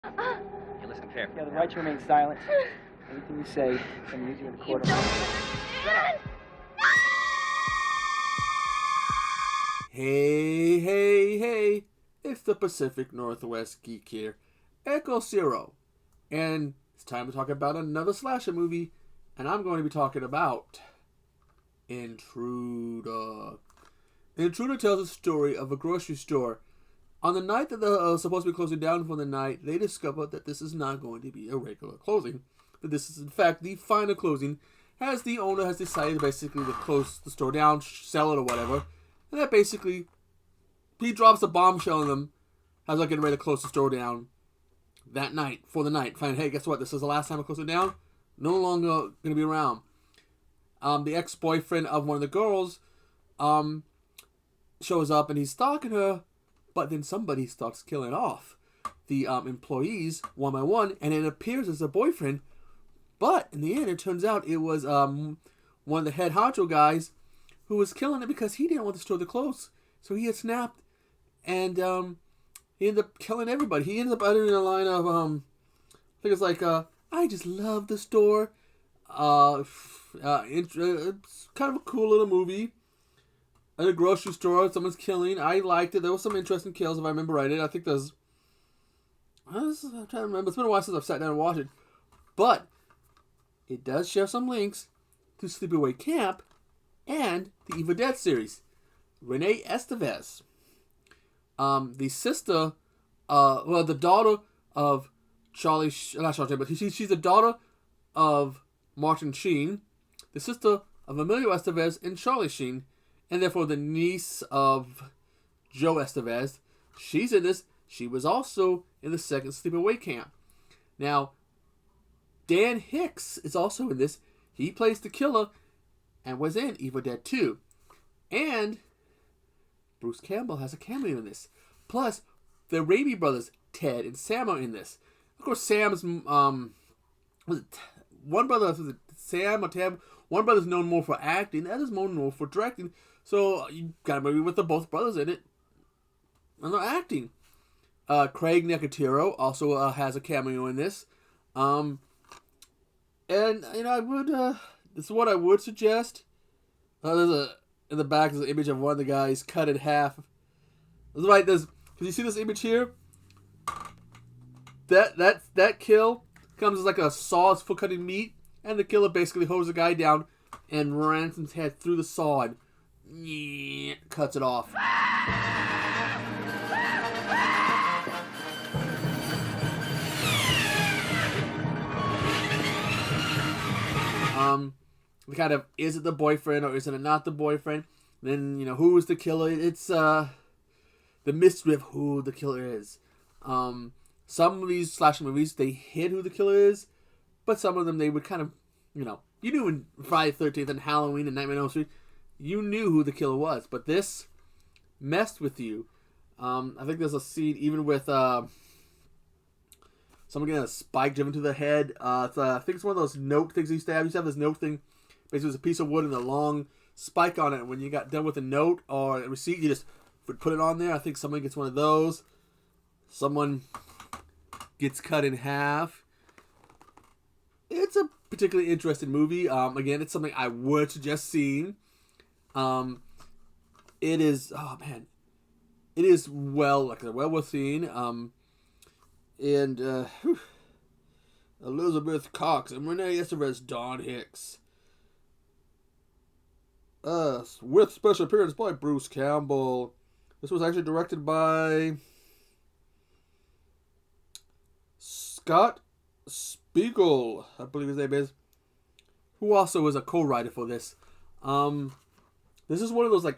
Hey, listen carefully. You have the right to remain silent. Anything you say, I'm going to use you in court. Hey, hey, hey. It's the Pacific Northwest Geek here, Echo Zero. And it's time to talk about another slasher movie. And I'm going to be talking about Intruder. Intruder tells a story of a grocery store. On the night that they're supposed to be closing down for the night, they discover that this is not going to be a regular closing. That this is, in fact, the final closing, as the owner has decided basically to close the store down, sell it or whatever. And that basically, he drops a bombshell on them as they're getting ready to close the store down that night, for the night. Find, hey, guess what? This is the last time I close it down. No longer going to be around. The ex-boyfriend of one of the girls shows up and he's stalking her. But then somebody starts killing off the employees one by one, and it appears as a boyfriend. But in the end, it turns out it was one of the head honcho guys who was killing it because he didn't want the store to close. So he had snapped, and he ended up killing everybody. He ends up uttering a line of, I think it's like, I just love the store. It's kind of a cool little movie. At a grocery store, someone's killing. I liked it. There was some interesting kills, if I remember right. I think there's... I'm trying to remember. It's been a while since I've sat down and watched it. But it does share some links to Sleepaway Camp and the Evil Dead series. Renée Estevez, the sister, the daughter of Charlie... Not Charlie, but she's the daughter of Martin Sheen, the sister of Emilio Estevez and Charlie Sheen, and therefore the niece of Joe Estevez. She's in this. She was also in the second Sleepaway Camp. Now, Dan Hicks is also in this. He plays the killer and was in Evil Dead 2. And Bruce Campbell has a cameo in this. Plus, the Raimi brothers, Ted and Sam, are in this. Of course, Sam's, was it one brother, was it Sam or Ted? One brother's known more for acting, the other's more known for directing. So you got a movie with the both brothers in it, and they're acting. Craig Nicotero also has a cameo in this, and I would this is what I would suggest. In the back there's an image of one of the guys cut in half. That's right. Can you see this image here? That kill comes as like a saw for cutting meat, and the killer basically holds the guy down and rams his head through the saw and cuts it off. The kind of, is it the boyfriend or is it not the boyfriend? Then, who is the killer? It's the mystery of who the killer is. Some of these slasher movies, they hid who the killer is, but some of them they would kind of, you knew in Friday the 13th and Halloween and Nightmare on Elm Street, you knew who the killer was, but this messed with you. I think there's a scene even with someone getting a spike driven to the head. I think it's one of those note things you used to have. You used to have this note thing. Basically, it was a piece of wood and a long spike on it. When you got done with a note or a receipt, you just would put it on there. I think someone gets one of those. Someone gets cut in half. It's a particularly interesting movie. Again, it's something I would suggest seeing. It is, it is well worth seeing. Elizabeth Cox and Renée Estevez, Don Hicks. With special appearance by Bruce Campbell. This was actually directed by Scott Spiegel, I believe his name is, who also was a co-writer for this. This is one of those,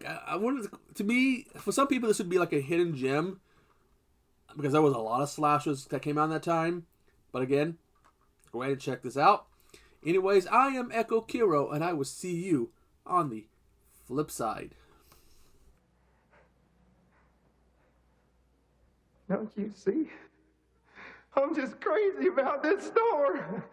to me, for some people this would be like a hidden gem, because there was a lot of slashers that came out in that time. But again, go ahead and check this out. Anyways, I am Echo Kiro, and I will see you on the flip side. Don't you see? I'm just crazy about this store.